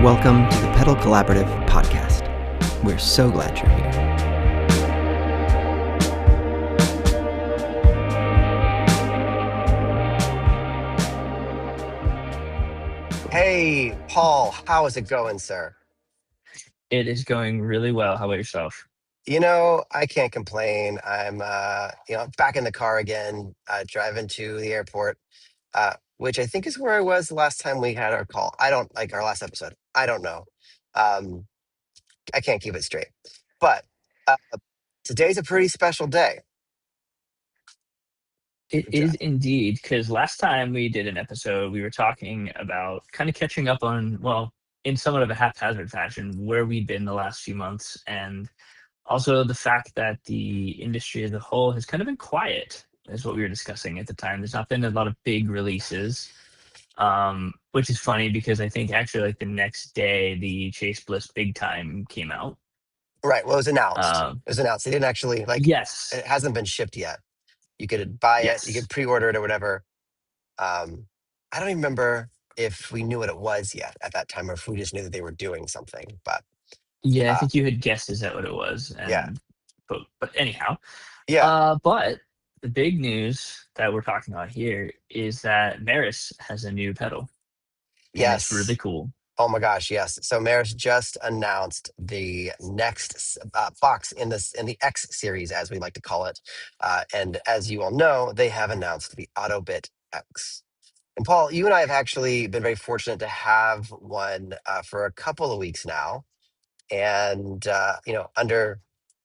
Welcome to the Pedal Collaborative podcast. We're so glad you're here. Hey, Paul, how is it going, sir? It is going really well. How about yourself? I can't complain. I'm, back in the car again, driving to the airport, which I think is where I was the last time we had our call. I don't like our last episode. I don't know. Um, I can't keep it straight. But uh, today's a pretty special day. It is indeed, because last time we did an episode, we were talking about kind of catching up on, well, in somewhat of a haphazard fashion, where we'd been the last few months, and also the fact that the industry as a whole has kind of been quiet, is what we were discussing at the time. There's not been a lot of big releases, which is funny because I think actually like the next day, the Chase Bliss Big Time came out. Right. Well, it was announced. Um, It was announced. They didn't actually, yes, it hasn't been shipped yet. You could buy it, you could yes. pre-order it or whatever. Um, I don't even remember if we knew what it was yet at that time or if we just knew that they were doing something. But Yeah, I uh, think you had guessed is that what it was, yeah, and but anyhow, yeah, but the big news that we're talking about here is that Meris has a new pedal, and it's really yes. cool. Oh my gosh, yes. So Meris just announced the next box in the X series, as we like to call it. And as you all know, they have announced the Ottobit X. And Paul, you and I have actually been very fortunate to have one for a couple of weeks now, and under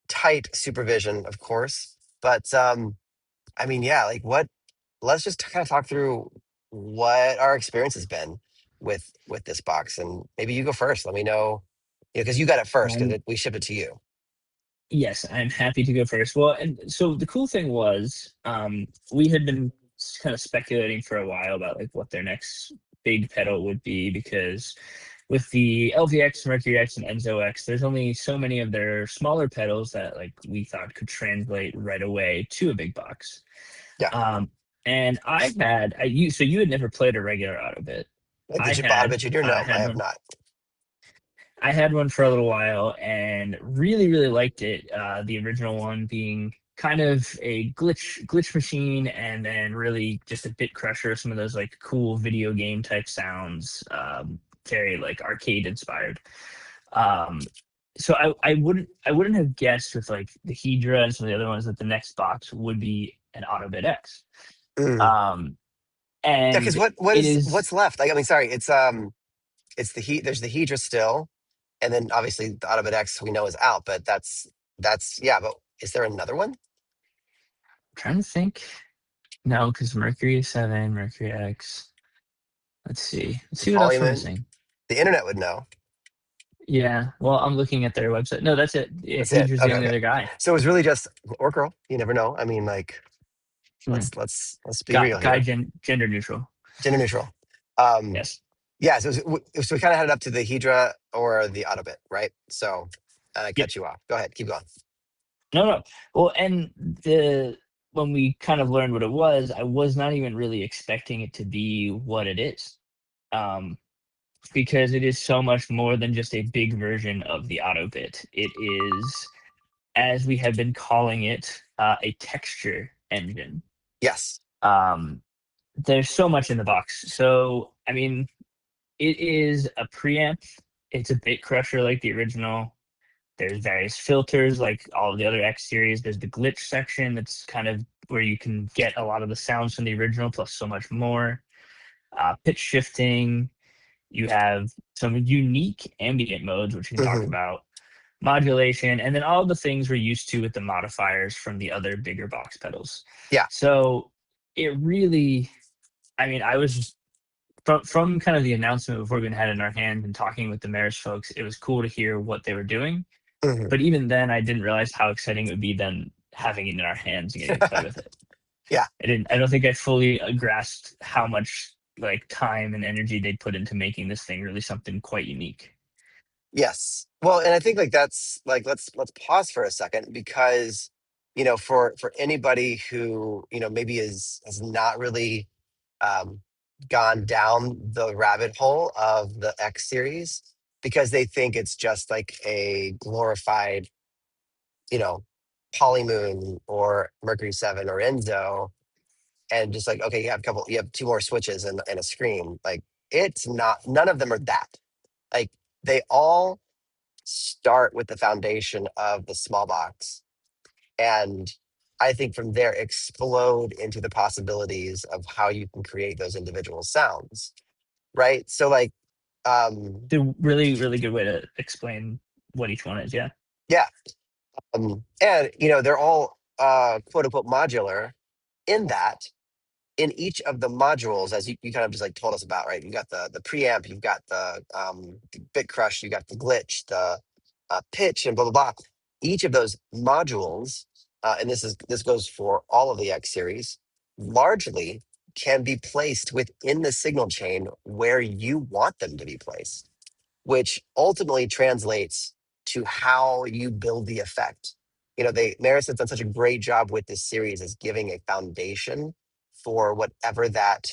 tight supervision, of course. But I mean, yeah, like what? Let's just kind of talk through what our experience has been with this box, and maybe you go first. Let me know, because you got it first because Um, we shipped it to you. yes, I'm happy to go first. Well, and so the cool thing was, we had been kind of speculating for a while about like what their next big pedal would be because with the LVX, Mercury X, and Enzo X, there's only so many of their smaller pedals that like we thought could translate right away to a big box. Yeah. Um, and so you had never played a regular Autobit. I Did you bought a had, bit junior? I No, I had have one. not. I had one for a little while and really, really liked it. The original one being kind of a glitch machine, and then really just a bit crusher. Some of those like cool video game type sounds, very like arcade inspired. Um, so I wouldn't have guessed with like the Hedra and some of the other ones that the next box would be an Ottobit X. Mm. Um, Yeah, because and what it is is what's left? Like, I mean, sorry, it's the heat. There's the Hedra still, and then obviously the Autobot X we know is out, but that's yeah. But is there another one? trying to think. No, because Mercury is 7, Mercury X. Let's see. Let's The see what else we're Polyman? missing. The internet would know. Yeah. Well, I'm looking at their website. No, that's it. Yeah, That's it. Hedra's the Okay, only okay. other guy. So it was really just or girl. You never know. I mean, like Hmm. let's be Guy, real guy here. gender neutral. Gender neutral. Um, Yes. yeah. So we kind of had it up to the Hedra or the Autobit, right? So I Yep. cut you off. Go ahead. Keep going. No, no. Well, and the when we kind of learned what it was, I was not even really expecting it to be what it is. Um, because it is so much more than just a big version of the Autobit. It is, as we have been calling it, a texture engine. Yes. Um, there's so much in the box. So, I mean, it is a preamp. It's a bit crusher like the original. There's various filters like all of the other X series. There's the glitch section that's kind of where you can get a lot of the sounds from the original plus so much more. Pitch shifting. You have some unique ambient modes, which we can talk Hmm. about. Modulation, and then all the things we're used to with the modifiers from the other bigger box pedals. Yeah. So it really, I mean, I was from kind of the announcement before we even had it in our hands and talking with the Meris folks, it was cool to hear what they were doing. Hmm. But even then, I didn't realize how exciting it would be then having it in our hands and getting to play with it. Yeah. I didn't. I don't think I fully grasped how much like time and energy they put into making this thing really something quite unique. Yes. Well, and I think like that's like let's pause for a second because for anybody who maybe is has not really um, gone down the rabbit hole of the X series. because they think it's just like a glorified, you know, Polymoon or Mercury 7 or Enzo, and just like, okay, you have two more switches and a screen. Like, it's not, none of them are that. Like, they all start with the foundation of the small box, and I think from there explode into the possibilities of how you can create those individual sounds, right? So like, The really, really good way to explain what each one is. Yeah. yeah, and they're all quote unquote modular in that in each of the modules, as you kind of just like told us about, right? You got the preamp, you've got the bit crush, you got the glitch, the pitch, and blah blah blah. Each of those modules, and this goes for all of the X series, largely can be placed within the signal chain where you want them to be placed, which ultimately translates to how you build the effect. Maris has done such a great job with this series as giving a foundation for whatever that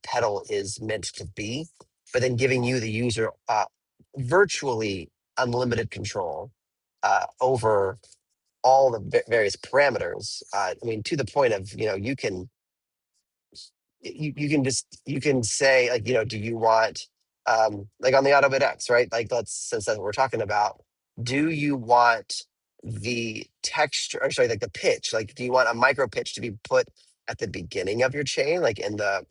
pedal is meant to be, but then giving you, the user, virtually unlimited control over all the various parameters. I mean, to the point of, you can say, like, do you want, like on the Ottobit X, right? Like, since that's what we're talking about, do you want the texture, or sorry, like the pitch, like, do you want a micro pitch to be put at the beginning of your chain, like in the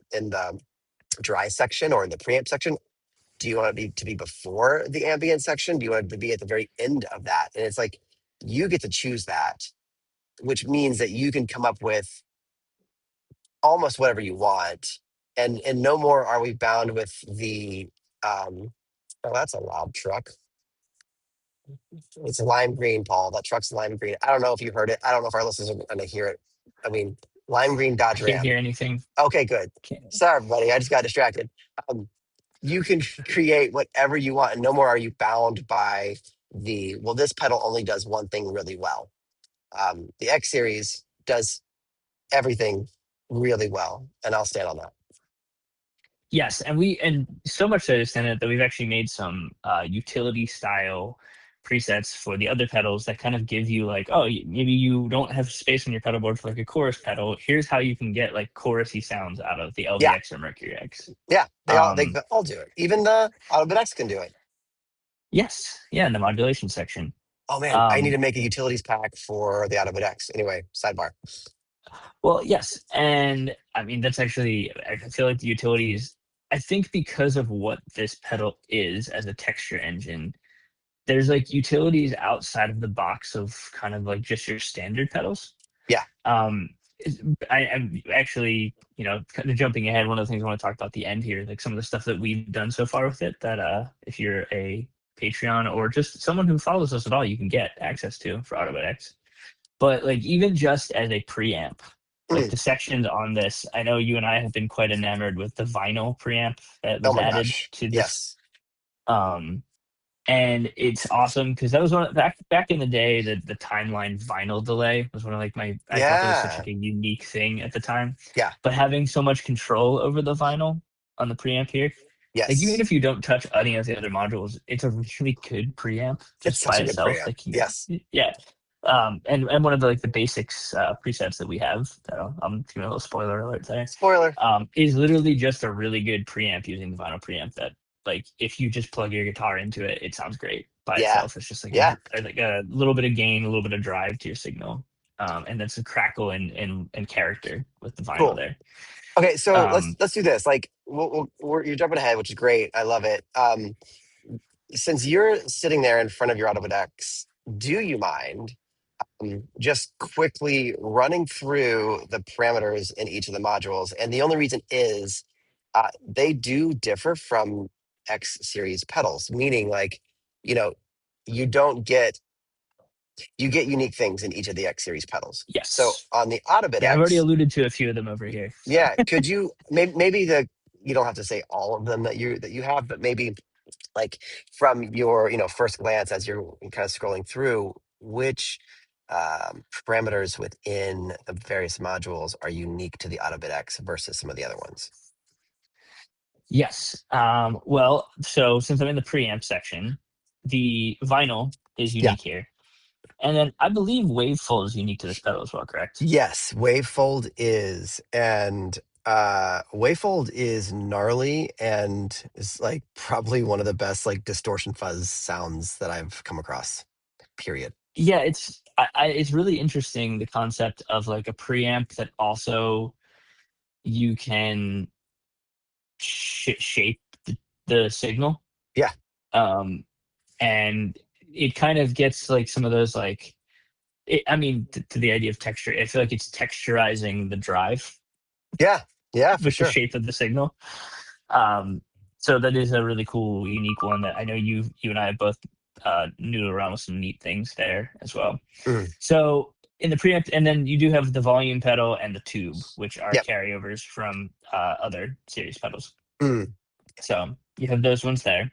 dry section or in the preamp section? Do you want to be before the ambient section? Do you want it to be at the very end of that? And it's like, you get to choose that, which means that you can come up with almost whatever you want, and no more are we bound with the oh, that's a loud truck. It's lime green, Paul. That truck's lime green. I don't know if you heard it. I don't know if our listeners are going to hear it. I mean, lime green I Dodge can't Ram. hear anything. Okay, good. Can't. Sorry, everybody. I just got distracted. You can create whatever you want, and no more are you bound by well, this pedal only does one thing really well. The X series does everything really well, and I'll stand on that. Yes, and so much so to extent that we've actually made some utility style presets for the other pedals that kind of give you like, oh, maybe you don't have space on your pedal board for like a chorus pedal. Here's how you can get like chorusy sounds out of the Yeah, LVX or Mercury X. yeah. They Um, all do it. Even the Ottobit X can do it. yes, yeah, in the modulation section. Oh man, I need to Um, make a utilities pack for the Ottobit X. Anyway, sidebar. well, yes, and I mean that's actually I feel like the utilities. I think because of what this pedal is as a texture engine, there's like utilities outside of the box of kind of like just your standard pedals. Yeah. Um, I'm actually, kind of jumping ahead. One of the things I want to talk about at the end here, like some of the stuff that we've done so far with it. That if you're a Patreon or just someone who follows us at all, you can get access to for Ottobit X. But like even just as a preamp, like the sections on this, I know you and I have been quite enamored with the vinyl preamp that Oh was my added gosh. to this. Yes. Um, and it's awesome because that was back in the day. The timeline vinyl delay was one of like I thought that was such Yeah. like a unique thing at the time. Yeah. But having so much control over the vinyl on the preamp here, like even Yes. if you don't touch any of the other modules, it's a really good preamp It's just such by a good itself. preamp. Like Yes. yeah. And one of the like the basics presets that we have, I'm giving a little spoiler alert there, Spoiler. is literally just a really good preamp using the vinyl preamp that like if you just plug your guitar into it, it sounds great by Yeah. itself. It's just like Yeah. like a little bit of gain, a little bit of drive to your signal, and then some crackle and character with the vinyl Cool. there. Okay, so let's Um, let's do this. Like, you're jumping ahead, which is great. I love it. Since you're sitting there in front of your Ottobit X, do you mind just quickly running through the parameters in each of the modules? And the only reason is they do differ from X series pedals, meaning like, you know, you don't get you get unique things in each of the X series pedals. So yes, on the Ottobit yeah, I've already X, alluded to a few of them over here. So yeah, could you maybe you don't have to say all of them that you have, but maybe like from your first glance as you're kind of scrolling through, which parameters within the various modules are unique to the Ottobit X versus some of the other ones? Yes. Well, so since I'm in the preamp section, the vinyl is Yeah. unique here. And then I believe wavefold is unique to this pedal as well, correct? Yes, wavefold is, and wavefold is gnarly and is like probably one of the best like distortion fuzz sounds that I've come across. Period. Yeah, it's really interesting the concept of like a preamp that also you can shape the signal. Yeah. Um, and it kind of gets like some of those like I mean to the idea of texture. I feel like it's texturizing the drive Yeah. Yeah, for with the sure. shape of the signal. Um, so that is a really cool, unique one that I know you and I have both noodled around with some neat things there as well. Mm. So in the preamp, and then you do have the volume pedal and the tube, which are Yep. carryovers from other series pedals. Mm. So you have those ones there,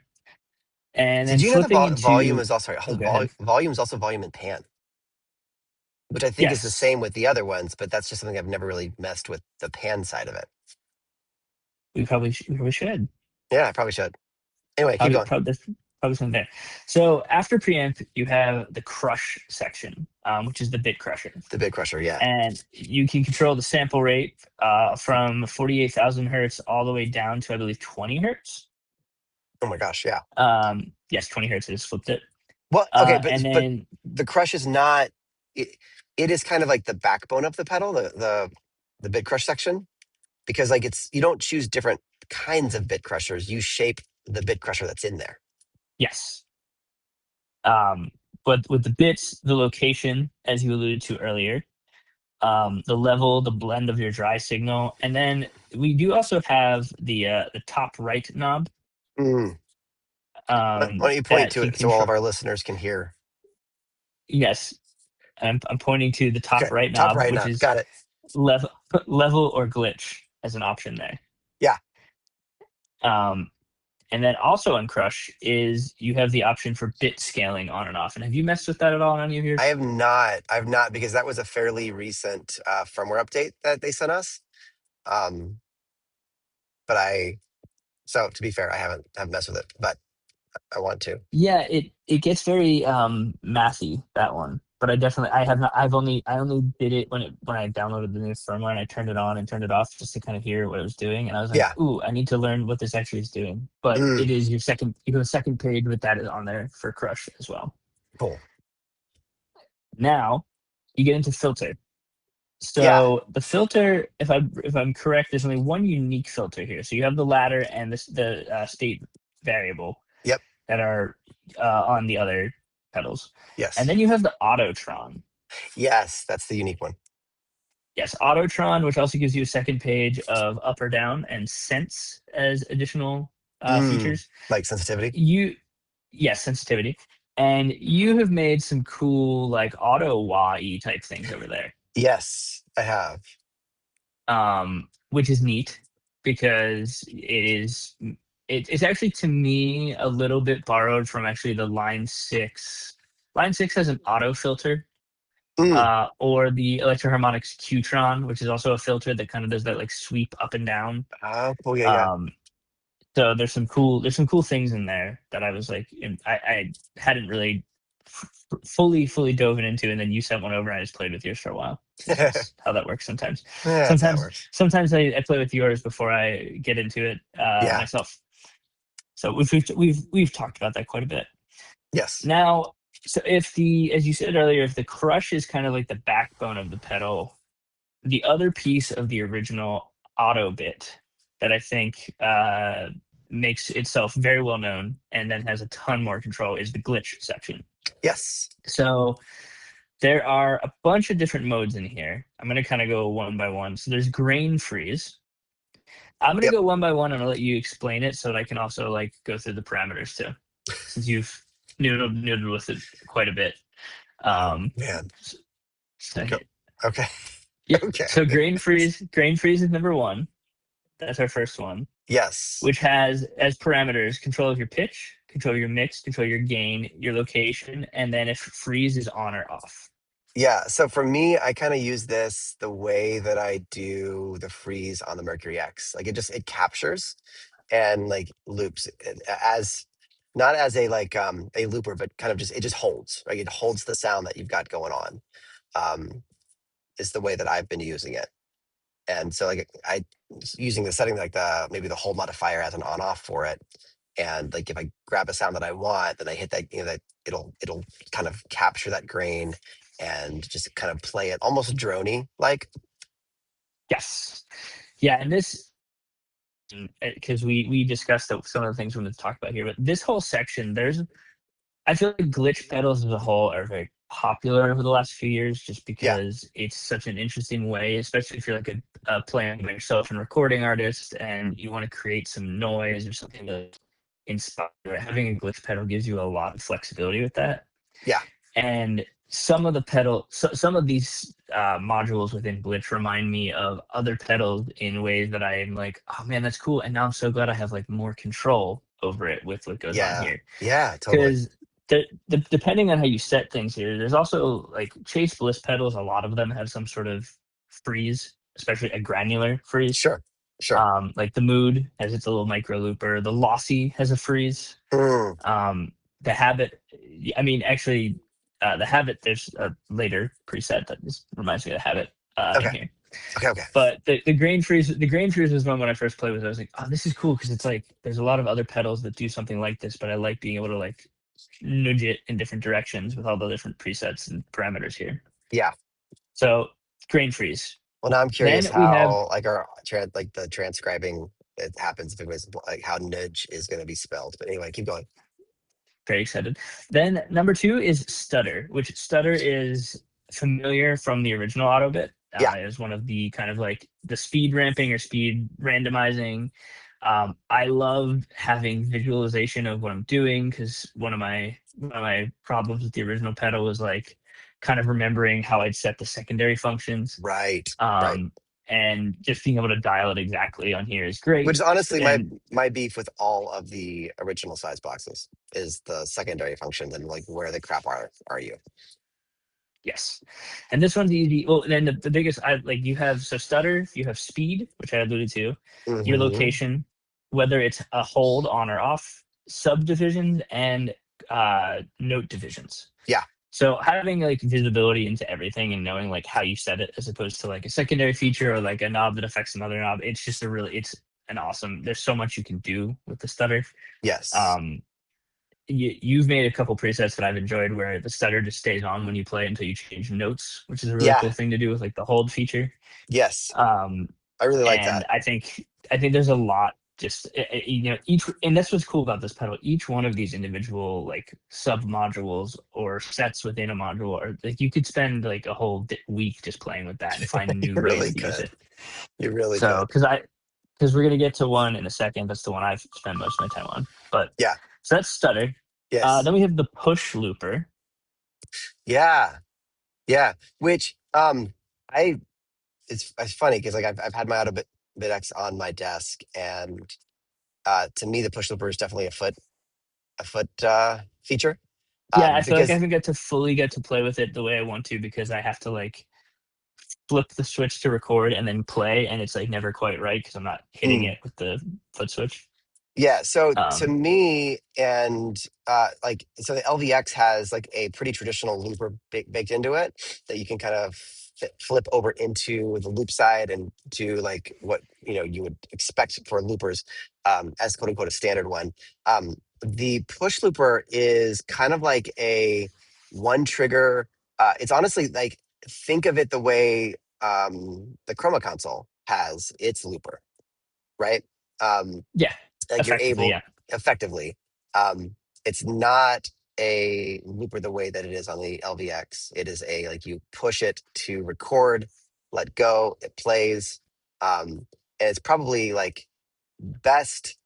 and Did then you know the flipping volume into is also oh, go ahead. volume is also volume in pan, which I think is the Yes, same with the other ones, but that's just something I've never really messed with the pan side of it. we probably should. Yeah, I probably should. Anyway, keep Probably, going. probably, there's probably something there. So after preamp, you have the crush section, which is the bit crusher, The big crusher, yeah. and you can control the sample rate from 48,000 hertz all the way down to I believe 20 hertz. Oh my gosh, yeah. Yes, 20 hertz. I just flipped it. Well, okay, And but then the crush is not. It is kind of like the backbone of the pedal, the bit crush section, because like you don't choose different kinds of bit crushers. You shape the bit crusher that's in there. yes, um, but with the bits, the location, as you alluded to earlier, the level, the blend of your dry signal, and then we do also have the top right knob Mm. Why don't you point that to can it so all of control. our listeners can hear? Yes, I'm pointing to the top Okay, right top knob, right which now. is Got it. level level or glitch as an option there. Yeah, Um, and then also on Crush is you have the option for bit scaling on and off. And have you messed with that at all on any of I yours? have not. I've not because that was a fairly recent firmware update that they sent us. Um, but so to be fair, I haven't messed with it, but I want to. Yeah, it gets very mathy, that one. But I have not I only did it when I downloaded the new firmware and I turned it on and turned it off just to kind of hear what it was doing. And I was like, Yeah. ooh, I need to learn what this actually is doing. But Mm, it is you have a second page with that on there for Crush as well. cool. Now you get into filter. Yeah. So the filter, if I'm correct, there's only one unique filter here. So you have the ladder and the state variable Yep. that are on the other pedals, and Yes. then you have the Autotron. Yes. That's the unique one. Yes, Autotron, which also gives you a second page of up or down and sense as additional Mm, features. like sensitivity. You yes, sensitivity, and you have made some cool like auto wah type things over there, Yes, I have. which is neat because it's actually to me a little bit borrowed from actually the Line 6. Line 6 has an auto filter, Mm, or the Electroharmonics Qtron, which is also a filter that kind of does that like sweep up and down. oh yeah, yeah. Um, so there's some cool things in there that I was like I hadn't really fully dove into, and then you sent one over and I just played with yours for a while. That's how that works sometimes. That's how it works. Sometimes I play with yours before I get into it Yeah. myself. So we've talked about that quite a bit. Yes. Now, so if the as you said earlier, if the crush is kind of like the backbone of the pedal, the other piece of the original Ottobit that I think makes itself very well known and then has a ton more control is the glitch section. Yes. So there are a bunch of different modes in here. I'm going to kind of go one by one. So there's grain freeze. I'm going to Yep. go one by one and I'll let you explain it so that I can also like go through the parameters too, since you've noodled with it quite a bit. Oh Um, man. so, Go. Okay. yeah. Okay. So grain freeze is number one. That's our first one, Yes. which has as parameters control of your pitch, control your mix, control your gain, your location, and then if freeze is on or off. Yeah. So for me, I kind of use this the way that I do the freeze on the Mercury X. Like it captures and like loops as not as a looper, but kind of just it just holds, right? It holds the sound that you've got going on. Um, is the way that I've been using it. And so like I using the setting like the maybe the hold modifier as an on off for it. And like if I grab a sound that I want, then I hit that, that it'll kind of capture that grain and just kind of play it almost drony like. Yes. Yeah, and this, because we discussed some of the things we're going to talk about here, but this whole section, I feel like glitch pedals as a whole are very popular over the last few years, just Yeah. because it's such an interesting way, especially if you're like a playing by yourself and recording artist, and you want to create some noise or something to inspire. Having a glitch pedal gives you a lot of flexibility with that. Yeah. And some of these modules within glitch remind me of other pedals in ways that I'm like, oh man, that's cool, and now I'm so glad I have like more control over it with what goes on Yeah. here. Yeah. Totally. Because depending on how you set things here, there's also like Chase Bliss pedals. A lot of them have some sort of freeze, especially a granular freeze. Sure. Sure. Like the Mood has its little micro looper. The Lossy has a freeze. Mm, The Habit, I mean, actually, the Habit, there's a later preset that just reminds me of the Habit in okay. here. Okay. But the grain freeze was one when I first played with it. I was like, oh, this is cool because it's like there's a lot of other pedals that do something like this, but I like being able to like nudge it in different directions with all the different presets and parameters here. Yeah. So grain freeze. Well, now I'm curious Then we have, how like like the transcribing it happens if it was like how nudge is going to be spelled. But anyway, keep going. very excited. Then number 2 is stutter, which stutter is familiar from the original Ottobit. Yeah. It was one of the kind of like the speed ramping or speed randomizing. I love having visualization of what I'm doing, because one of my problems with the original pedal was like kind of remembering how I'd set the secondary functions. Right. Right. And just being able to dial it exactly on here is Which great. is honestly And my beef with all of the original size boxes is the secondary functions and like where the crap are you? yes, and this one's easy. Well, then the biggest, I like, you have so stutter, you have speed, which I alluded to, your Hmm. location, whether it's a hold on or off, subdivisions, and note divisions. Yeah. So having like visibility into everything and knowing like how you set it, as opposed to like a secondary feature or like a knob that affects another knob, it's just it's an awesome. There's so much you can do with the stutter. Yes. Um, you've made a couple presets that I've enjoyed where the stutter just stays on when you play until you change notes, which is a really Yeah. cool thing to do with like the hold feature. Yes. Um, I really like and that. I think there's a lot, just each, and that's what's cool about this pedal. Each one of these individual like sub modules or sets within a module, or like you could spend like a whole week just playing with that and find You new ways really to use could. it. You really So could. because we're gonna get to one in a second. That's the one I've spent most of my time on. But Yeah. so that's stutter. Yes. Then we have the push looper. Yeah. Yeah. Which I it's funny because like I've had my Ottobit X on my desk, and to me the push looper is definitely a foot feature. Yeah, I feel like I Because haven't got to fully get to play with it the way I want to, because I have to like flip the switch to record and then play, and it's like never quite right because I'm not hitting mm, it with the foot switch. yeah, so to Um, me, and like so the LVX has like a pretty traditional looper baked into it that you can kind of flip over into the loop side and do like what you would expect for loopers, as quote unquote a standard one. The push looper is kind of like a one trigger. It's honestly like think of it the way the Chroma console has its looper, right? Um, yeah, like you're effectively, able yeah. effectively. It's not a looper the way that it is on the LVX. It is a like you push it to record, let go, it plays. And it's probably like best.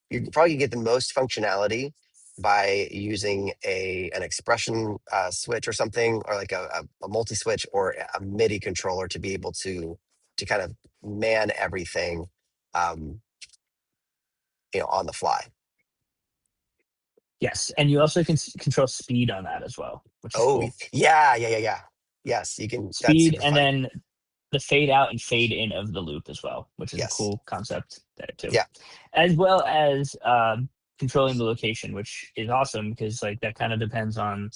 You probably get the most functionality by using an expression switch or something, or like a multi switch or a MIDI controller to be able to kind of man everything, um, on the fly. Yes, and you also can control speed on that as well, which is Oh, cool. yeah, yeah, yeah, yeah. Yes, you can. That's Speed, super and fun. then the fade out and fade in of the loop as well, which is a Yes. cool concept there too, Yeah. as well as controlling the location, which is awesome because like that kind of depends on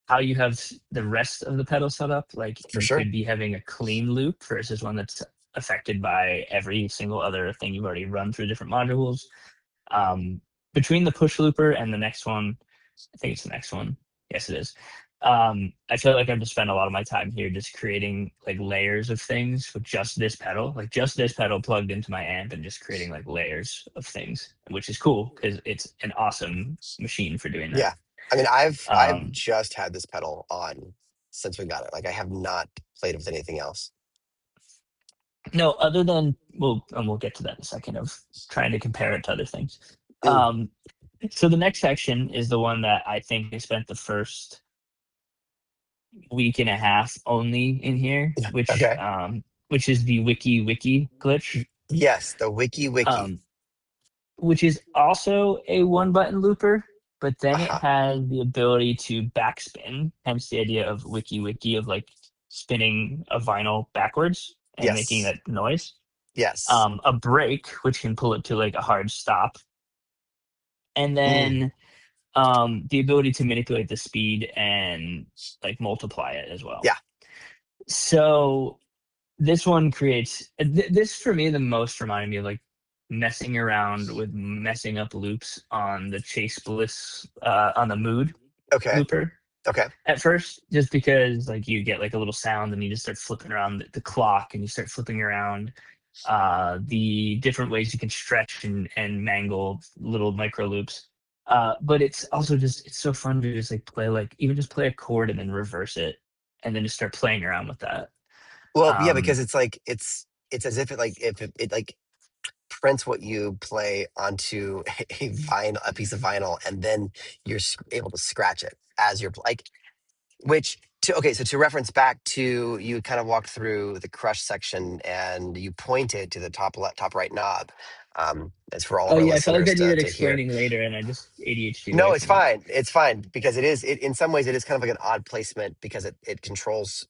how you have the rest of the pedal set up. Like For you sure. could be having a clean loop versus one that's affected by every single other thing you've already run through different modules. Um, Between the push looper and the next one, I think it's the next one. Yes, it is. I feel like I've just spent a lot of my time here just creating like layers of things with just this pedal, like just this pedal plugged into my amp and just creating like layers of things, which is cool because it's an awesome machine for doing that. Yeah. I mean, I've Um, just had this pedal on since we got it. Like I have not played with anything else. no, other than we'll get to that in a second of trying to compare it to other things. Mm. Um, so the next section is the one that I think I spent the first week and a half only in here, Okay. which is the wiki glitch, Yes, the wiki. um, which is also a one button looper, but then it Uh-huh. has the ability to backspin. Hence the idea of wiki of like spinning a vinyl backwards and making Yes. that noise. Yes. A break, which can pull it to like a hard stop, and Mm. then the ability to manipulate the speed and like multiply it as well. Yeah. So this one creates this for me the most reminded me of like messing around with messing up loops on the Chase Bliss on the Mood Okay. looper Okay. at first, just because like you get like a little sound and you just start flipping around the clock and you start flipping around the different ways you can stretch and mangle little micro loops. But it's also just it's so fun to just like play like even just play a chord and then reverse it and then just start playing around with that. Well, yeah, Um, because it's like it's as if it like if it like prints what you play onto a vinyl, a piece of vinyl, and then you're able to scratch it as you're like. Which to okay, so to reference back to you kind of walked through the crush section and you pointed to the top right knob. As for all of Oh our yeah, I felt like listeners that needed to hear. explaining later, and I just ADHD No, away it's from it. fine. It's fine because it in some ways it is kind of like an odd placement because it controls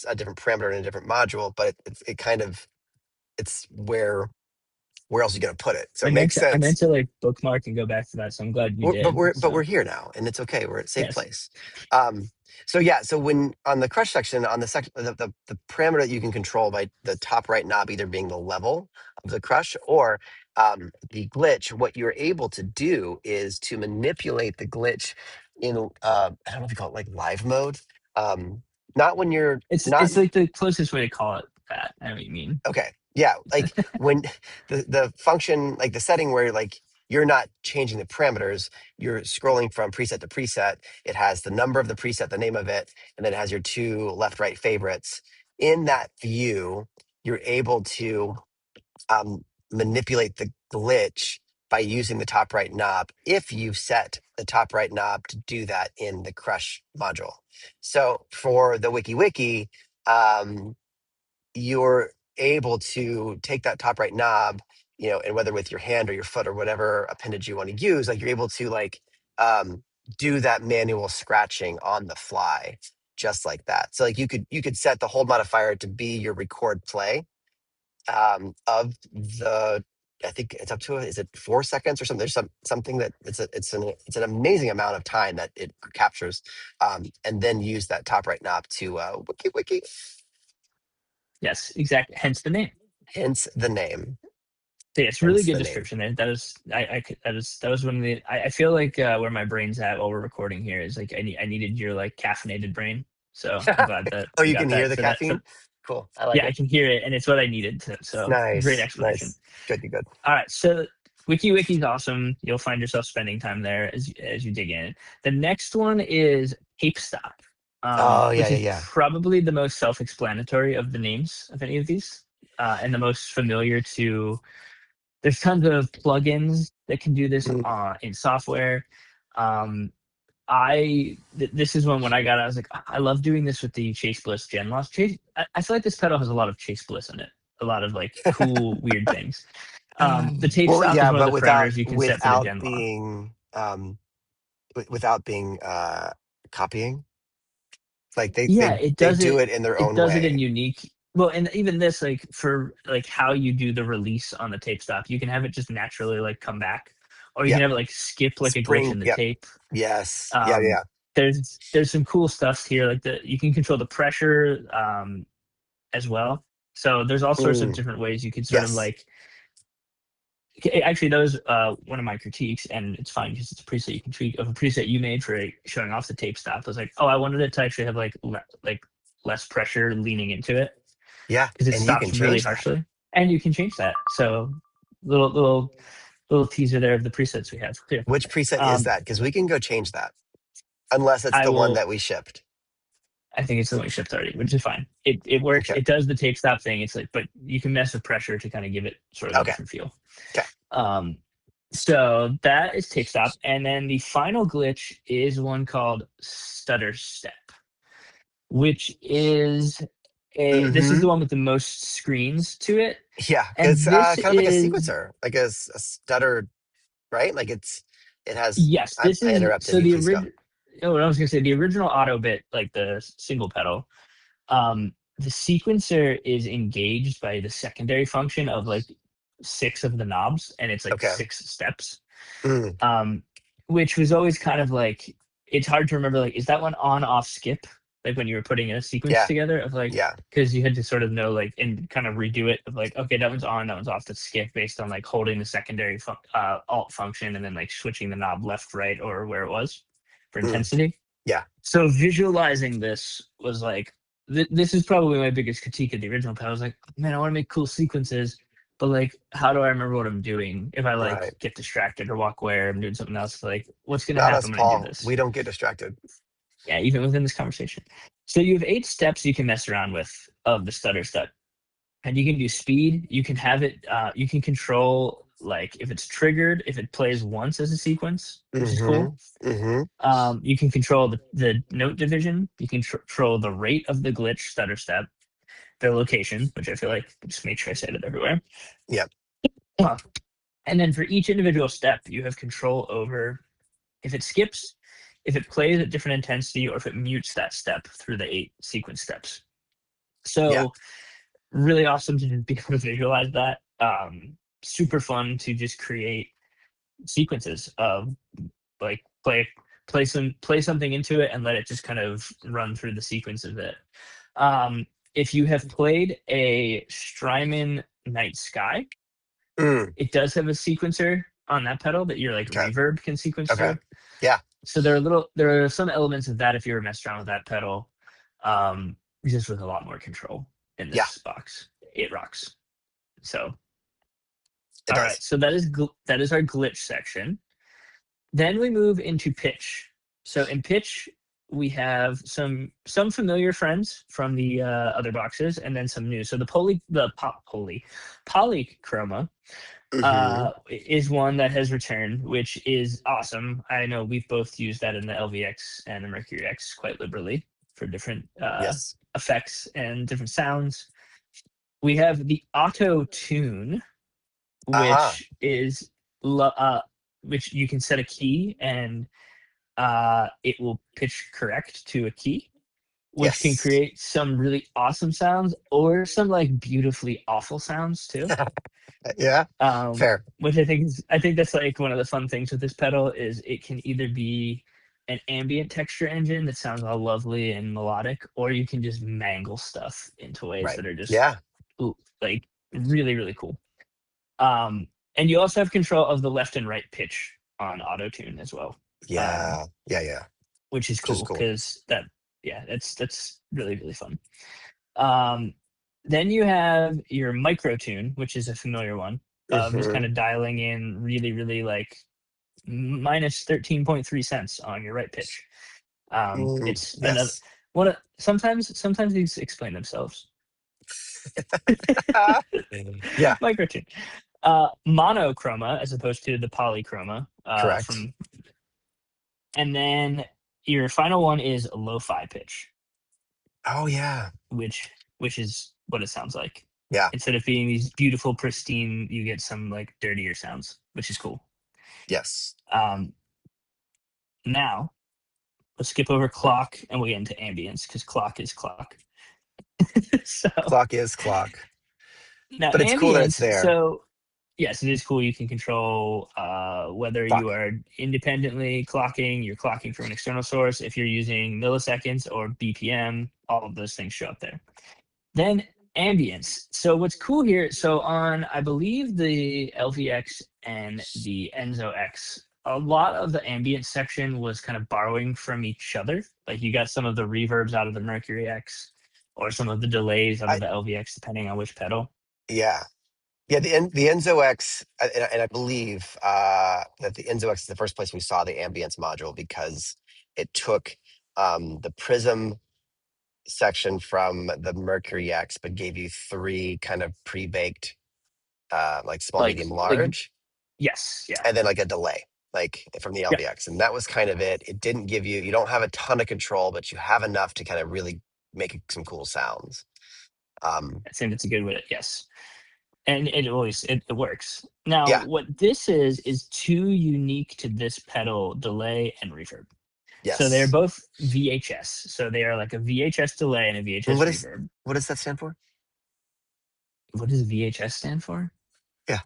a different parameter in a different module, but it kind of it's where else are you going to put it? So it makes I meant sense. to like bookmark and go back to that, so I'm glad you But did. we're So here now, and it's okay. We're at a safe yes, place. Um, so yeah, so when on the crush section, on the section, the parameter that you can control by the top right knob either being the level of the crush or the glitch, what you're able to do is to manipulate the glitch in I don't know if you call it like live mode. Um, not when you're not it's like the closest way to call it that. I know what you mean. okay. Yeah, like when the function, like the setting where like you're not changing the parameters, you're scrolling from preset to preset. It has the number of the preset, the name of it, and then it has your two left right favorites. In that view, you're able to manipulate the glitch by using the top right knob if you set the top right knob to do that in the crush module. So for the wiki, um, you're able to take that top right knob, and whether with your hand or your foot or whatever appendage you want to use, like you're able to like um, do that manual scratching on the fly, just like that. So like you could set the hold modifier to be your record play of the. I think it's up to is it 4 seconds or something? There's something that it's an amazing amount of time that it captures, and then use that top right knob to wiki. Yes, exactly. Hence the name. Hence the name. So, yeah, it's really Hence good the name. description there. That is, that was one of the. I feel like where my brain's at while we're recording here is like I needed your like caffeinated brain. So I'm glad that Oh, we you got can hear that the for that. For caffeine? Cool. I like yeah, I it. can hear it, and it's what I needed. So great Nice. explanation. Nice. Good, good, good. All right, so wiki's awesome. You'll find yourself spending time there as you dig in. The next one is Tape Stop, Oh, yeah, which yeah, is yeah. probably the most self-explanatory of the names of any of these, and the most familiar to. There's tons of plugins that can do this Mm. in software. Um, this is when I got it, I was like, I love doing this with the Chase Bliss Gen Loss. I feel like this pedal has a lot of Chase Bliss in it, a lot of like cool weird things. The tape Well, stop is yeah, one of but the parameters you can set for the without gen law. being without being copying. Like they Yeah, they they do it in their it own does it in way. unique. Well, and even this, like for like how you do the release on the tape stop, you can have it just naturally like come back, or you can Yep. have it like skip like a glitch Spring. in the Yep. tape. Yes. Yeah. Um, Yeah. there's some cool stuff here, like you can control the pressure as well. So there's all sorts of Mm, different ways you can sort of yes. like. Actually, that was one of my critiques, and it's fine because it's a preset you can tweak of a preset you made for showing off the tape stop. I was like, oh, I wanted it to actually have like like less pressure leaning into it Yeah. because it And you can stops really change that. harshly, and you can change that. So little teaser there of the presets we have too. Which preset is Um, that? Because we can go change that, unless it's I the one will. that we shipped. I think it's the one shipped already, which is fine. It works. Okay. It does the tape stop thing. It's like, but you can mess with pressure to kind of give it sort of a Okay. different feel. Okay. Um, so that is tape stop, and then the final glitch is one called stutter step, which is this is Mm-hmm. the one with the most screens to it, Yeah. and It's this kind of like a is sequencer, like a stutter, right? Like it has. yes, this I is interrupted so you. the Please go. original. Oh, what I was gonna say, the original Ottobit, like the single pedal, the sequencer is engaged by the secondary function of like six of the knobs, and it's like Okay. six steps. Mm, um, which was always kind of like it's hard to remember like is that one on off skip like when you were putting a sequence yeah. together of like Yeah. because you had to sort of know like and kind of redo it of like okay that one's on that one's off to skip based on like holding the secondary alt function and then like switching the knob left right or where it was for Mm, intensity. yeah. So visualizing this was like this is probably my biggest critique of the original pad. I was like, man, I want to make cool sequences, but like, how do I remember what I'm doing if I like Right. get distracted or walk away or I'm doing something else? Like, what's gonna Not us, happen when I do Paul. this? We don't get distracted. Yeah, even within this conversation. So you have 8 steps you can mess around with of the stutter step, and you can do speed. You can have it. You can control like if it's triggered, if it plays once as a sequence, which is cool. Mm-hmm. Mm-hmm. You can control the note division. You can control the rate of the glitch stutter step, their location, which I feel like just make sure I said it everywhere. Yep. Uh, And then for each individual step, you have control over if it skips, if it plays at different intensity, or if it mutes that step through the 8 sequence steps. Yeah. So really awesome to just be able to visualize that. Super fun to just create sequences of like play something into it and let it just kind of run through the sequence of it. If you have played a Strymon Night Sky, Mm, it does have a sequencer on that pedal that your like okay. reverb can sequence Okay. through. Yeah. So there are some elements of that if you were messed around with that pedal, just with a lot more control in Yeah. this box. It rocks. So It all right, does. so that is our glitch section. Then we move into pitch. So in pitch, we have some familiar friends from the other boxes, and then some new. So polychroma Mm-hmm. is one that has returned, which is awesome. I know we've both used that in the LVX and the Mercury X quite liberally for different Yes. effects and different sounds. We have the auto tune, Uh-huh. which is which you can set a key and it will pitch correct to a key, which can Yes. create some really awesome sounds or some like beautifully awful sounds too. Yeah. Fair. Which I think that's like one of the fun things with this pedal is it can either be an ambient texture engine that sounds all lovely and melodic, or you can just mangle stuff into ways Right. that are just Yeah. like really really cool. And you also have control of the left and right pitch on auto tune as well, um, Yeah. Yeah. Yeah. which is Just cool cool. because that's really really fun. Um, then you have your micro tune, which is a familiar one of just kind Mm-hmm. of dialing in really, really like minus 13.3 cents on your right pitch. Mm, It's another yes. one. Sometimes these explain themselves. Yeah. Micro tune, monochroma as opposed to the polychroma Correct. from, and then your final one is lo-fi pitch, Oh yeah. which is what it sounds like. Yeah. Instead of being these beautiful, pristine, you get some like dirtier sounds, which is cool. Yes. Um, Now let's skip over clock and we'll get into ambience because clock is clock. So Clock is clock, now but it's cool that it's ambience. there. So yes, it is cool. You can control whether you Clock. are independently clocking, you're clocking from an external source. If you're using milliseconds or BPM, all of those things show up there. Then ambience. So what's cool here, so on, I believe, the LVX and the Enzo X, a lot of the ambient section was kind of borrowing from each other. Like you got some of the reverbs out of the Mercury X or some of the delays out I of the LVX, depending on which pedal. Yeah. Yeah, the Enzo X, and I believe that the Enzo X is the first place we saw the ambience module because it took the Prism section from the Mercury X, but gave you three kind of pre-baked, like small, medium, Like large, yes, yeah. and then like a delay, like from the Yeah. LVX, and that was kind of it. It didn't give you, you don't have a ton of control, but you have enough to kind of really make some cool sounds. I think that's a good way. Yes. And it works. Now, Yeah. what this is too unique to this pedal delay and reverb. So they're Yes. both VHS. So they are like a VHS delay and a And VHS reverb. what does that stand for? What does VHS stand for? Yeah.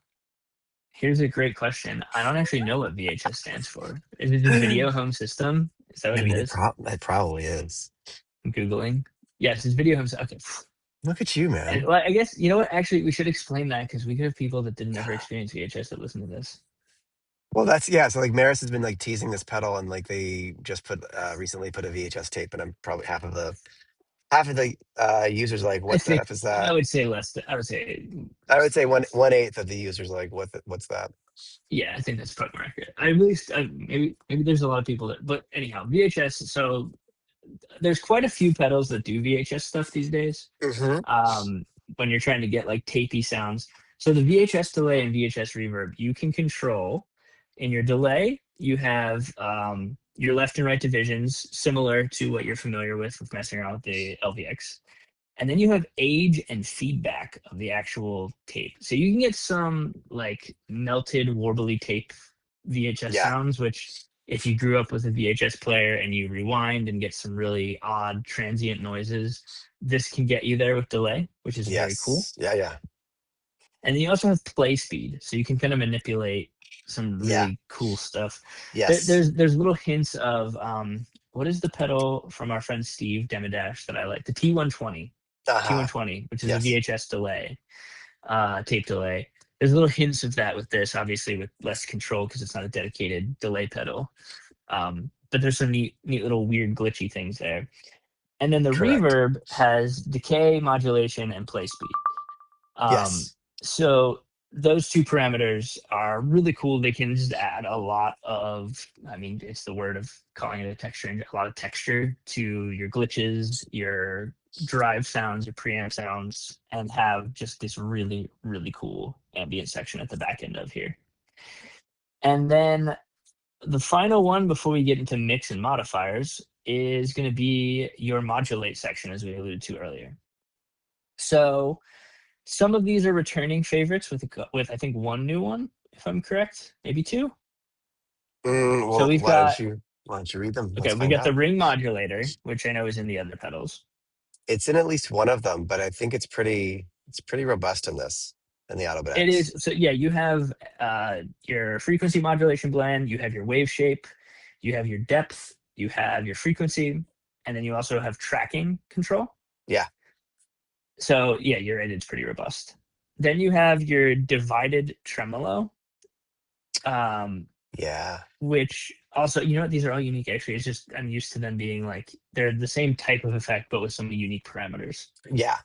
Here's a great question. I don't actually know what VHS stands for. Is it just video home system? Is that what I it mean, is? it probably is. I'm Googling. Yes, it's video home. Okay. Look at you, And, man. well, I guess, you know what? Actually, we should explain that because we could have people that didn't ever experience VHS that listen to this. Well, that's yeah. So like Meris has been like teasing this pedal, and like they just put recently put a VHS tape, and I'm probably half of the users like, I what the think f is I that? would say less than, I would say I less would than say half. one eighth of the users like, what's that? Yeah, I think that's probably more accurate. I at least maybe there's a lot of people that, but anyhow, VHS. So there's quite a few pedals that do VHS stuff these days. Mm-hmm. Um, when you're trying to get like tapey sounds. So the VHS delay and VHS reverb, you can control. In your delay, you have your left and right divisions, similar to what you're familiar with messing around with the LVX. And then you have age and feedback of the actual tape. So you can get some like melted, warbly tape VHS Yeah. sounds, which if you grew up with a VHS player and you rewind and get some really odd transient noises, this can get you there with delay, which is very cool. Yes. Yeah. Yeah. And then you also have play speed, so you can kind of manipulate some Yeah. really cool stuff. Yes. There's little hints of what is the pedal from our friend Steve Demidash that I like? The T120. Uh-huh. T120, which is a Yes. VHS delay, tape delay. There's little hints of that with this, obviously with less control because it's not a dedicated delay pedal. But there's some neat little weird glitchy things there. And then the Correct. reverb has decay, modulation, and play speed. Um, Yes. so those two parameters are really cool. They can just add a lot of, I mean, it's the word of calling it a texture, a lot of texture to your glitches, your drive sounds, your preamp sounds, and have just this really cool ambient section at the back end of here. And then the final one before we get into mix and modifiers is going to be your modulate section, as we alluded to earlier. So some of these are returning favorites with I think one new one, if I'm correct, maybe two. So Well, we've got why don't you read them? okay, Let's we find got the out. ring modulator, which I know is in the other pedals. It's in at least one of them, but I think it's pretty robust in this in the Ottobit It X. is so yeah. You have your frequency modulation blend, you have your wave shape, you have your depth, you have your frequency, and then you also have tracking control. Yeah. So yeah, you're right. It's pretty robust. Then you have your divided tremolo. Yeah. Which also, you know what, these are all unique actually. It's just I'm used to them being like they're the same type of effect but with some unique parameters. Yeah.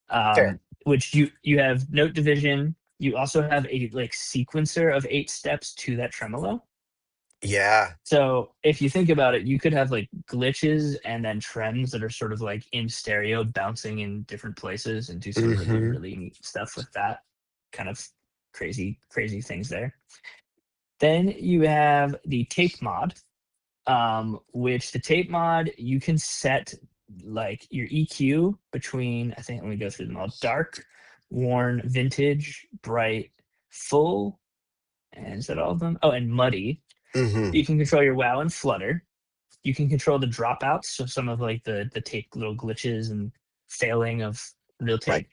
Fair. Which you have note division. You also have a like sequencer of 8 steps to that tremolo. Yeah. So if you think about it, you could have like glitches and then trends that are sort of like in stereo bouncing in different places and do some Mm-hmm. really neat stuff with that kind of crazy things there. Then you have the tape mod, which the tape mod you can set like your EQ between, I think, let me go through them all: dark, worn, vintage, bright, full, and is that all of them? Oh, and muddy. Mm-hmm. You can control your wow and flutter. You can control the dropouts, so some of like the tape little glitches and failing of real Right.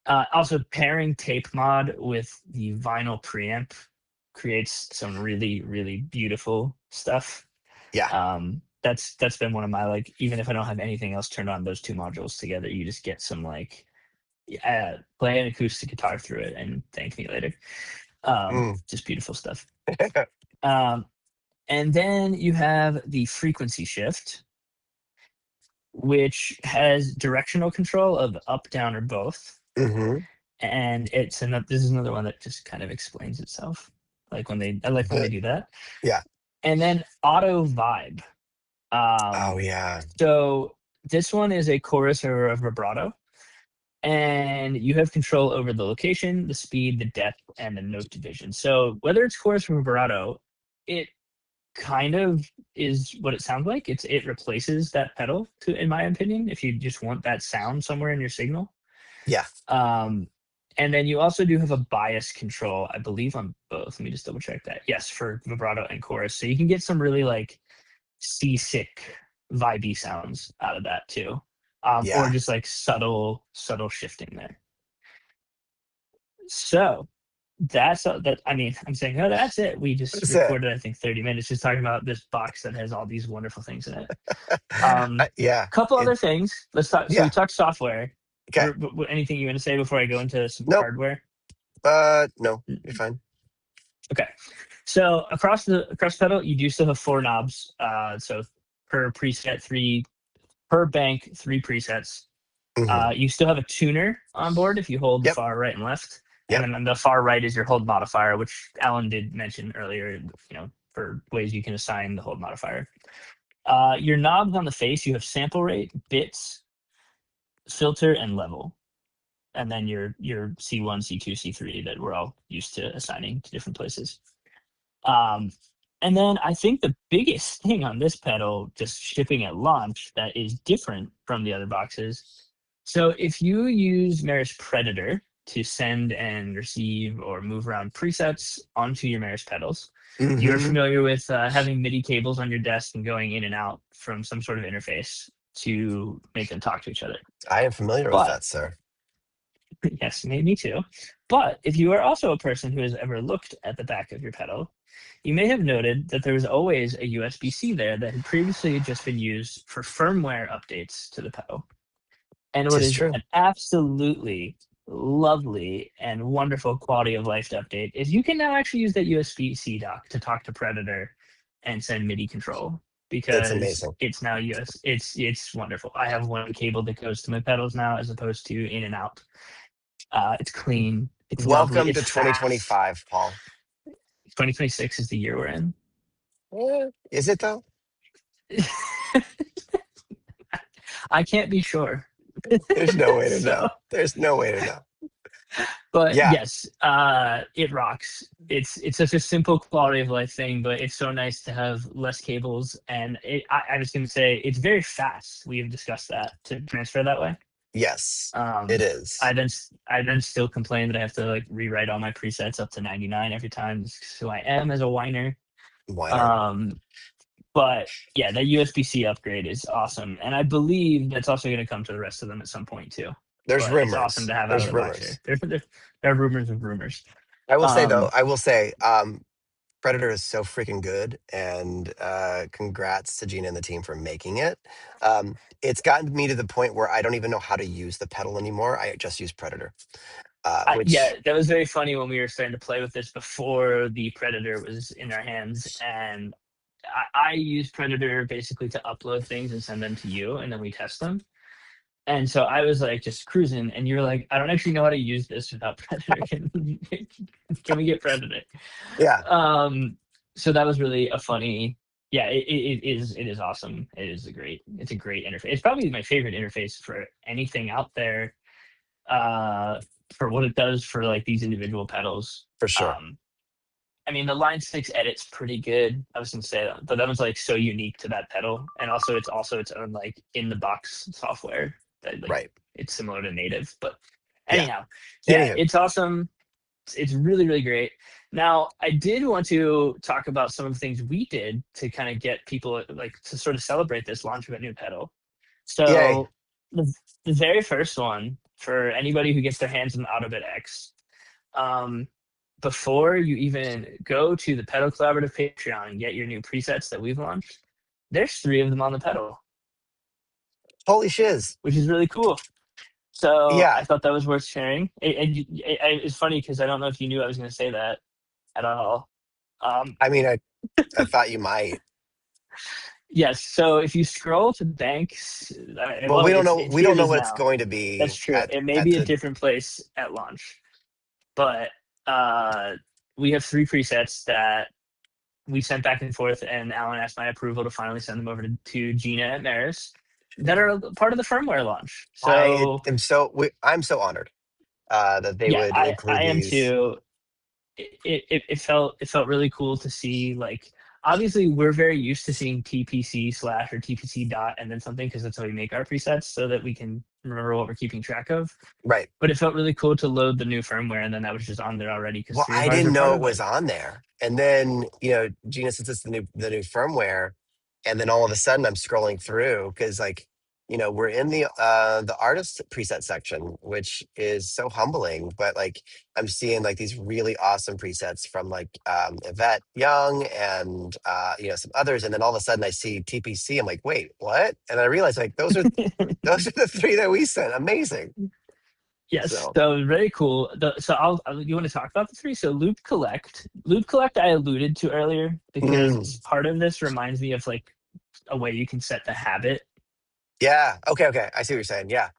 tape. Also, pairing tape mod with the vinyl preamp creates some really, really beautiful stuff. Yeah. That's been one of my, like, even if I don't have anything else turned on, those two modules together, you just get some, like, play an acoustic guitar through it and thank me later. Just beautiful stuff. And then you have the frequency shift, which has directional control of up, down, or both. Mm-hmm. And this is another one that just kind of explains itself. I like when they do that. Yeah. And then auto vibe. Oh yeah. So this one is a chorus or a vibrato, and you have control over the location, the speed, the depth, and the note division. So whether it's chorus or vibrato, it kind of is what it sounds like. It replaces that pedal, in my opinion, if you just want that sound somewhere in your signal. Yeah. And then you also do have a bias control, I believe, on both. Let me just double check that. Yes, for vibrato and chorus. So you can get some really like seasick, vibey sounds out of that too. Yeah. Or just like subtle shifting there. So that's that. I mean, I'm saying, oh, that's it. We just That's recorded, I think, 30 minutes just talking about this box that has all these wonderful things in it. Yeah. Couple other things. Let's talk. So Yeah. we talked software. Okay. Anything you want to say before I go into some Nope. hardware? No, you're fine. Okay. So across the pedal, you do still have 4 knobs. So per preset, per bank, 3 presets. Mm-hmm. You still have a tuner on board if you hold the Yep. far right and left. Yep. And then on the far right is your hold modifier, which Alan did mention earlier, for ways you can assign the hold modifier. Your knobs on the face, you have sample rate, bits, filter, and level. And then your C1, C2, C3 that we're all used to assigning to different places. And then I think the biggest thing on this pedal, just shipping at launch, that is different from the other boxes. So if you use Meris Predator to send and receive or move around presets onto your Meris pedals, Mm-hmm. you're familiar with having MIDI cables on your desk and going in and out from some sort of interface to make them talk to each other. I am familiar with that, sir. Yes, me too. But if you are also a person who has ever looked at the back of your pedal, you may have noted that there was always a USB-C there that had previously just been used for firmware updates to the pedal. And what is an absolutely lovely and wonderful quality of life update is you can now actually use that USB-C dock to talk to Predator and send MIDI control, because it's now it's wonderful. I have one cable that goes to my pedals now as opposed to in and out. It's clean. It's Welcome lovely. to 2025, Paul. 2026 is the year we're in. Is it though? I can't be sure. There's no way to know. There's no way to know. But yes, it rocks. It's such a simple quality of life thing, but it's so nice to have less cables. And I was going to say it's very fast. We have discussed that to transfer that way. Yes, it is. I then still complain that I have to like rewrite all my presets up to 99 every time, who I am as a whiner. But yeah, that USB-C upgrade is awesome, and I believe that's also going to come to the rest of them at some point too. There's rumors. It's awesome to have out of the box here. There are rumors of rumors. I will say though, Predator is so freaking good, and congrats to Gina and the team for making it. It's gotten me to the point where I don't even know how to use the pedal anymore. I just use Predator. Yeah, that was very funny when we were starting to play with this before the Predator was in our hands, and I use Predator basically to upload things and send them to you, and then we test them. And so I was like just cruising, and you're like, I don't actually know how to use this without Predator. Can we get Predator? Yeah. So that was really a funny. Yeah, it is awesome. It's a great interface. It's probably my favorite interface for anything out there. For what it does for like these individual pedals. For sure. I mean, the Line 6 edit's pretty good. I was gonna say that, but that was like so unique to that pedal, and also it's own like in the box software that like, it's similar to native. But anyhow, yeah, it's awesome. It's really, really great. Now, I did want to talk about some of the things we did to kind of get people like to sort of celebrate this launch of a new pedal. So the, the very first one for anybody who gets their hands on the Ottobit X. Um, Before you even go to the Pedal Collaborative Patreon and get your new presets that we've launched, there's three of them on the pedal, Holy shiz. which is really cool. So Yeah. I thought that was worth sharing. It's funny because I don't know if you knew I was going to say that at all. Um, I mean, I thought you might. yes. So if you scroll to banks, Well, well, we here don't it know is what it's now. going to That's be true. It may at be a the different place at launch, but uh, we have three presets that we sent back and forth, and Alan asked my approval to finally send them over to Gina at Meris that are part of the firmware launch. So I'm so honored that they yeah, would I include am these. too. It felt really cool to see, like, obviously we're very used to seeing TPC slash or TPC dot and then something because that's how we make our presets so that we can remember what we're keeping track of. Right. But it felt really cool to load the new firmware and then that was just on there already because Well, three of I ours didn't are part know it of it. was on there. And then, Gina, since it's the new firmware, and then all of a sudden I'm scrolling through because like, we're in the artist preset section, which is so humbling. But like I'm seeing like these really awesome presets from like Yvette Young and some others. And then all of a sudden I see TPC. I'm like, wait, what? And I realized like those are the three that we sent. Amazing. Yes, So so very cool. You want to talk about the three? So Loop Collect I alluded to earlier because mm. part of this reminds me of like a way you can set the habit. Yeah. Okay. I see what you're saying. Yeah.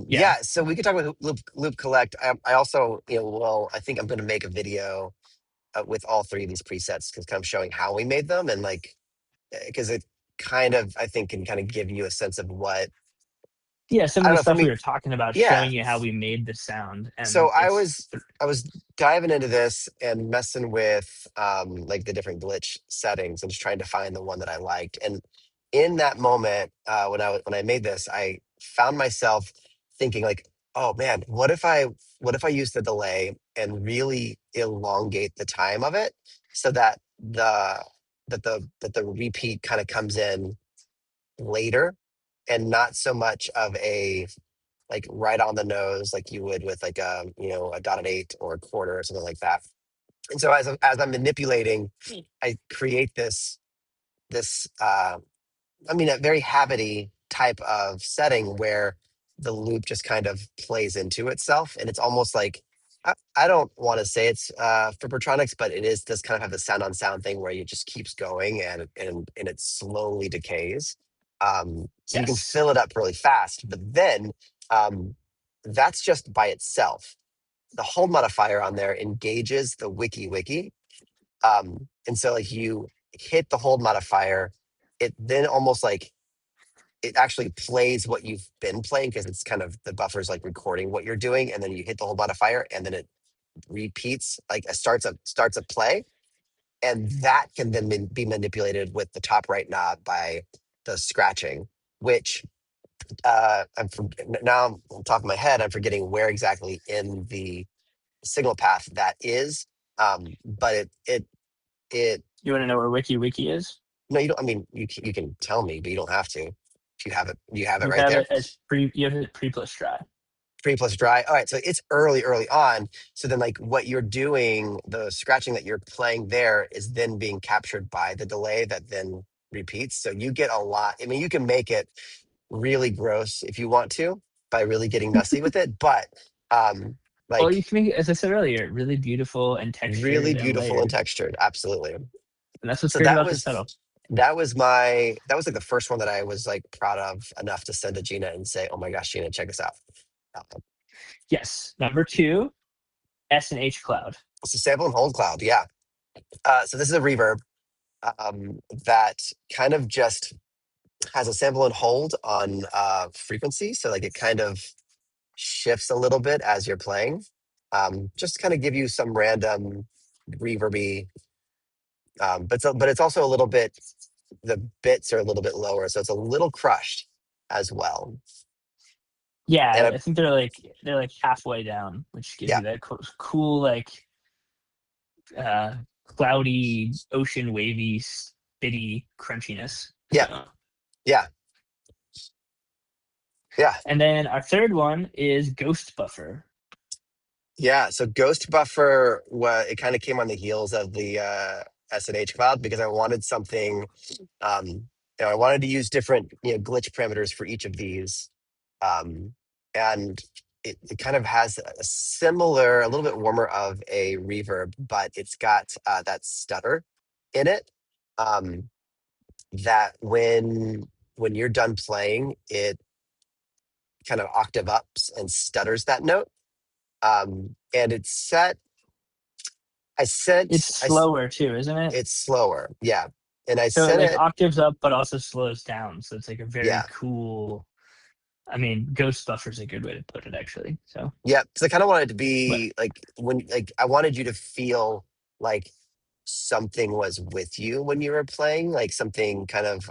Yeah. Yeah. So we could talk about Loop Collect. I also, I think I'm going to make a video with all three of these presets because kind of showing how we made them and like, because it kind of, I think, can kind of give you a sense of what, Yeah, some I of don't the know, for stuff we me. were talking about Yeah. showing you how we made the sound So and I it's was I was diving into this and messing with like the different glitch settings and just trying to find the one that I liked. And in that moment, when I made this, I found myself thinking like, oh man, what if I use the delay and really elongate the time of it so that the repeat kind of comes in later and not so much of a like right on the nose like you would with like a dotted eight or a quarter or something like that. And so as I'm manipulating, I create this I mean a very habity type of setting where the loop just kind of plays into itself and it's almost like I don't want to say it's for Bertronics, but it is does kind of have the sound on sound thing where it just keeps going and it slowly decays. So you can yes. fill it up really fast, but then um, that's just by itself. The hold modifier on there engages the wiki, and so like you hit the hold modifier, it then almost like it actually plays what you've been playing because it's kind of the buffer's like recording what you're doing, and then you hit the hold modifier, and then it repeats like it starts a play, and that can then be manipulated with the top right knob by the scratching, which now on top of my head, I'm forgetting where exactly in the signal path that is. But it You want to know where Wiki is? no, you don't. I mean, you can tell me, but you don't have to. If you have it You right have there. it as you have it pre plus dry. Pre plus dry. All right, so it's early on. So then, like what you're doing, the scratching that you're playing there is then being captured by the delay that then repeats. So you get a lot. I mean, you can make it really gross if you want to by really getting messy with it, but um, Well, you like can make it, as I said earlier, really beautiful and really textured and beautiful and layered. textured. Absolutely. And that's what's So great about this pedal. that was like the first one that I was like proud of enough to send to Gina and say, "Oh my gosh, Gina, check this out." Uh, Yes. Number two, S and H Cloud. it's a sample and hold cloud, yeah. So this is a reverb that kind of just has a sample and hold on frequency, so like it kind of shifts a little bit as you're playing, just kind of give you some random reverby, but it's also a little bit the bits are a little bit lower, so it's a little crushed as well. And Yeah, I think they're like halfway down, which gives yeah, you that cool like uh cloudy ocean wavy spitty crunchiness. yeah, So yeah. Yeah. And then our third one is Ghost Buffer. Yeah. So Ghost Buffer, it kind of came on the heels of the SNH cloud because I wanted something. I wanted to use different glitch parameters for each of these, um, and it kind of has a similar, a little bit warmer of a reverb, but it's got that stutter in it. Um, that when you're done playing, it kind of octave ups and stutters that note. And it's set. I It's sent. slower too, isn't it? It's slower, yeah. And I So it sent like it, octaves up, but also slows down. So it's like a very yeah, cool. I mean, Ghost Buffer's a good way to put it, actually. So, yeah. Because I kind of wanted it to but be like I wanted you to feel like something was with you when you were playing, like something kind of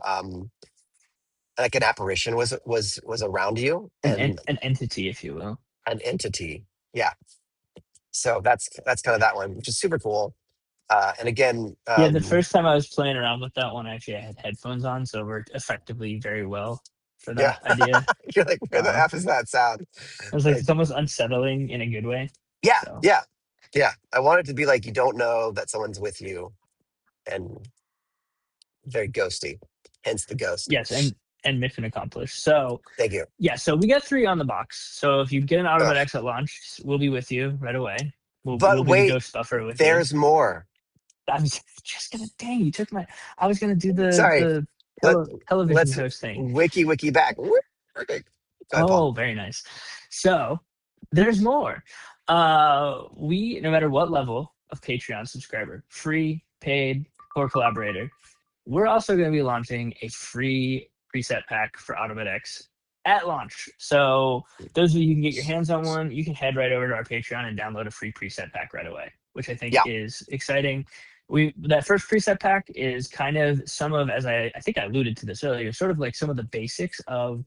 like an apparition was around you and an entity, if you will. an entity. Yeah. So that's kind of that one, which is super cool. And again, Yeah, the first time I was playing around with that one, actually, I had headphones on, so it worked effectively very well for yeah, that idea. you're like, where the Uh, f is that sound? I was like, Like, it's almost unsettling in a good way. yeah, So, yeah, yeah. I want it to be like you don't know that someone's with you, and very ghosty. Hence the ghost. yes, and mission accomplished. So, Thank you. yeah, so we got 3 on the box. So if you get an Ugh. Ottobit X at launch, we'll be with you right away. We'll But be the wait, Ghost Buffer with you. there's more. I was just gonna, dang, you took my. I was gonna do the Sorry. Let television let's host thing. wiki back. Okay. Go ahead, Paul. Oh, very nice. So there's more. We, no matter what level of Patreon subscriber, free, paid, or collaborator, we're also going to be launching a free preset pack for Ottobit X at launch. So those of you who can get your hands on one, you can head right over to our Patreon and download a free preset pack right away, which I think Yeah. is exciting. That first preset pack is kind of some of, as I think I alluded to this earlier, sort of like some of the basics of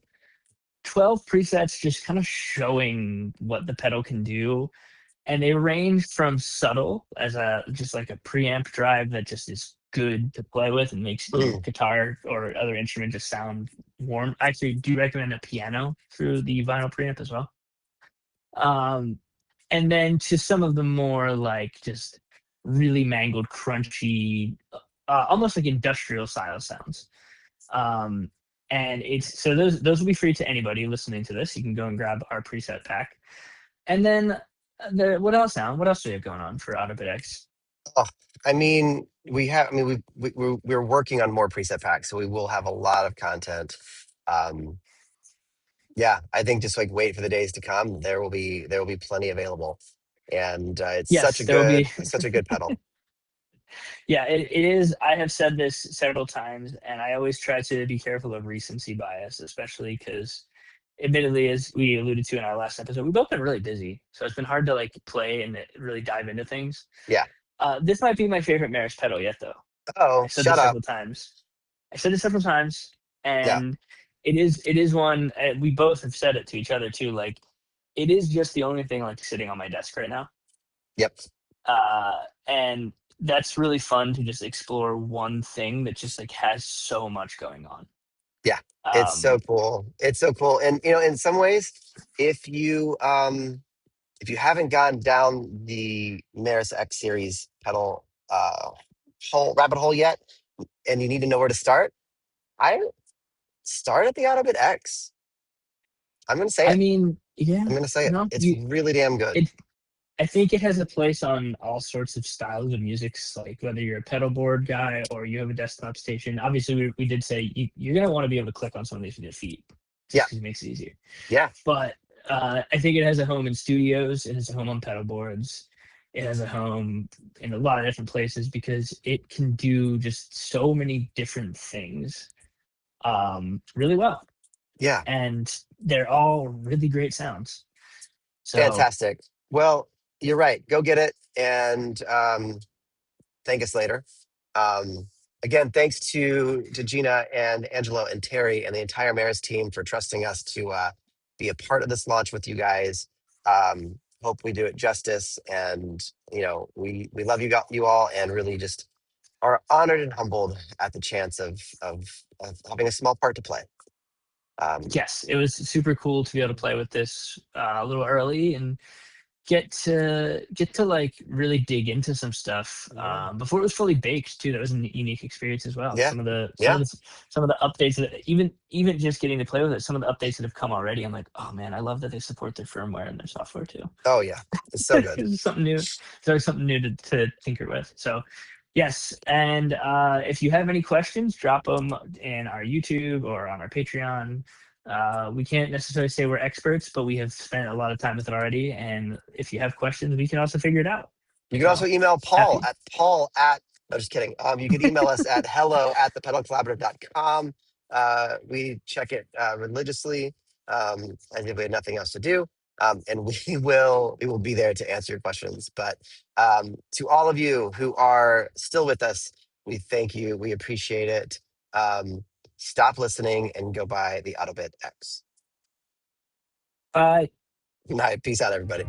12 presets, just kind of showing what the pedal can do. And they range from subtle as a just like a preamp drive that just is good to play with and makes your Mm. guitar or other instrument just sound warm. I actually do recommend a piano through the vinyl preamp as well. Um, and then to some of the more like just really mangled, crunchy, almost like industrial style sounds. Um, and it's so those will be free to anybody listening to this. You can go and grab our preset pack. And then what else now? What else do we have going on for Ottobit X? Oh, I mean, we have. I mean, we're working on more preset packs, so we will have a lot of content. Um, yeah, I think just like wait for the days to come. There will be plenty available, and it's Yes, there will be. such a good pedal. Yeah, it is. I have said this several times, and I always try to be careful of recency bias, especially because, admittedly, as we alluded to in our last episode, we've both been really busy, so it's been hard to like play and really dive into things. Yeah. This might be my favorite Meris pedal yet, though. Oh, I said shut this up. several times. I said this several times, Yeah. and it is one. We both have said it to each other too. Like, it is just the only thing like sitting on my desk right now, Yep. and that's really fun to just explore one thing that just like has so much going on. Yeah. It's so Um, cool. It's so cool, and in some ways, if you haven't gone down the Meris X series pedal hole rabbit hole yet, and you need to know where to start, I start at the Ottobit X. I'm gonna say I it. mean, yeah, I'm gonna say it. no, It's really damn good. it. I think it has a place on all sorts of styles of music, like whether you're a pedal board guy or you have a desktop station. Obviously, we did say you're going to want to be able to click on some of these with your feet just Yeah. because it makes it easier. Yeah. But I think it has a home in studios. It has a home on pedal boards. It has a home in a lot of different places because it can do just so many different things really well. Yeah. And they're all really great sounds. So, Fantastic. Well, you're right. Go get it and thank us later. Um, again, thanks to Gina and Angelo and Terry and the entire Maris team for trusting us to be a part of this launch with you guys. Hope we do it justice, and we love you all, and really just are honored and humbled at the chance of having a small part to play. Yes, it was super cool to be able to play with this a little early and get to like really dig into some stuff before it was fully baked too. That was a unique experience as well. Yeah, Some of the yeah. some of the updates that even just getting to play with it, some of the updates that have come already, I'm like, oh man, I love that they support their firmware and their software too. Oh yeah, it's so good. It's something new. It's always something new to tinker with. So yes, and if you have any questions, drop them in our YouTube or on our Patreon. We can't necessarily say we're experts, but we have spent a lot of time with it already. And if you have questions, we can also figure it out. You can also So email Paul happy. at no, just kidding. You can email us at hello@thepedalcollaborative.com. We check it religiously as if we had nothing else to do. And we will be there to answer your questions. But to all of you who are still with us, we thank you. We appreciate it. Stop listening and go buy the Ottobit X. Bye. All right, peace out, everybody.